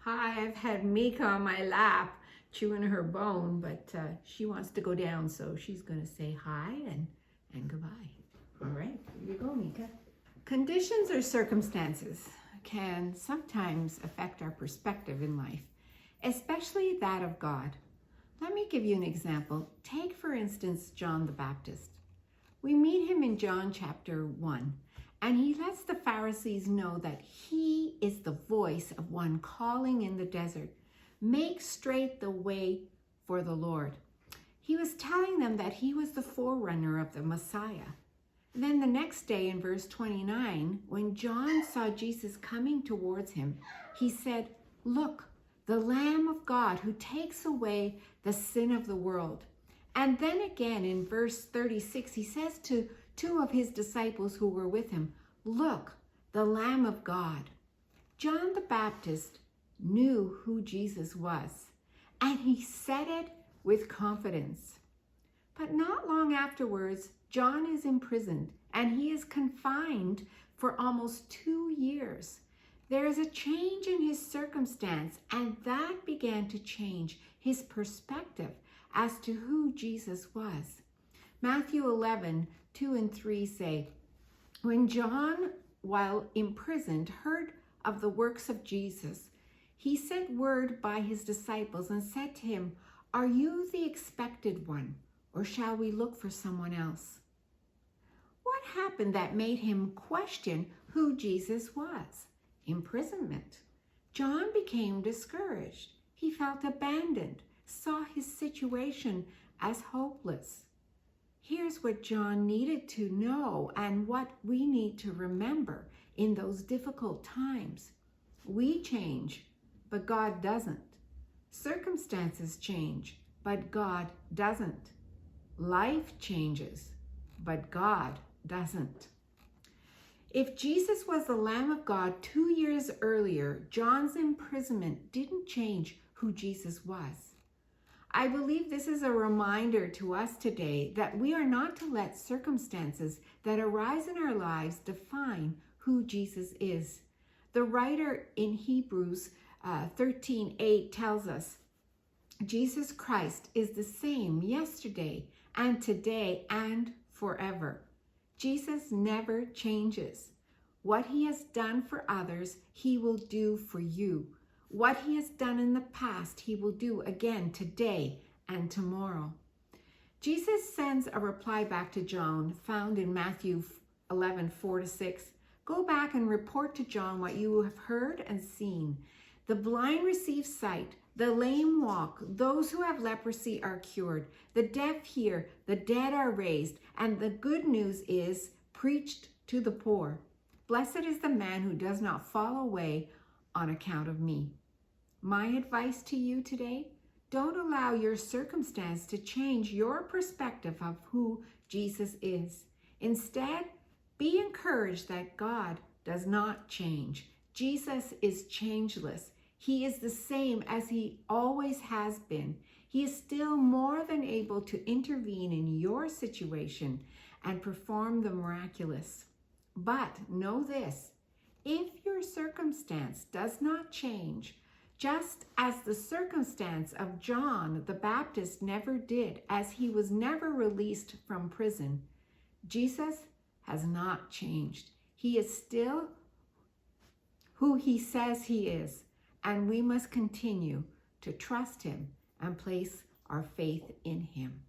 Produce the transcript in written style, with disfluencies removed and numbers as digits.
Hi, I've had Mika on my lap chewing her bone, but she wants to go down, so she's going to say hi and goodbye. All right, here you go, Mika. Conditions or circumstances can sometimes affect our perspective in life, especially that of God. Let me give you an example. Take, for instance, John the Baptist. We meet him in John chapter 1, and he lets the Pharisees know that he is the voice of one calling in the desert, make straight the way for the Lord. He was telling them that he was the forerunner of the Messiah. Then the next day in verse 29, when John saw Jesus coming towards him, he said, "Look, the Lamb of God who takes away the sin of the world." And then again in verse 36, he says to two of his disciples who were with him, "Look, the Lamb of God." John the Baptist knew who Jesus was, and he said it with confidence. But not long afterwards, John is imprisoned and he is confined for almost 2 years. There is a change in his circumstance, and that began to change his perspective as to who Jesus was. Matthew 11:2 and 3 say, "When John, while imprisoned, heard of the works of Jesus, he sent word by his disciples and said to him, 'Are you the expected one, or shall we look for someone else?'" What happened that made him question who Jesus was? Imprisonment. John became discouraged. He felt abandoned, saw his situation as hopeless. Here's what John needed to know and what we need to remember in those difficult times. We change, but God doesn't. Circumstances change, but God doesn't. Life changes, but God doesn't. If Jesus was the Lamb of God 2 years earlier, John's imprisonment didn't change who Jesus was. I believe this is a reminder to us today that we are not to let circumstances that arise in our lives define who Jesus is. The writer in Hebrews 13:8 tells us, Jesus Christ is the same yesterday and today and forever. Jesus never changes. What he has done for others, he will do for you. What he has done in the past, he will do again today and tomorrow. Jesus sends a reply back to John found in Matthew 11:4-6. "Go back and report to John what you have heard and seen. The blind receive sight, the lame walk, those who have leprosy are cured, the deaf hear, the dead are raised, and the good news is preached to the poor. Blessed is the man who does not fall away on account of me." My advice to you today, don't allow your circumstance to change your perspective of who Jesus is. Instead, be encouraged that God does not change. Jesus is changeless. He is the same as he always has been. He is still more than able to intervene in your situation and perform the miraculous. But know this, if your circumstance does not change, just as the circumstance of John the Baptist never did, as he was never released from prison, Jesus has not changed. He is still who he says he is, and we must continue to trust him and place our faith in him.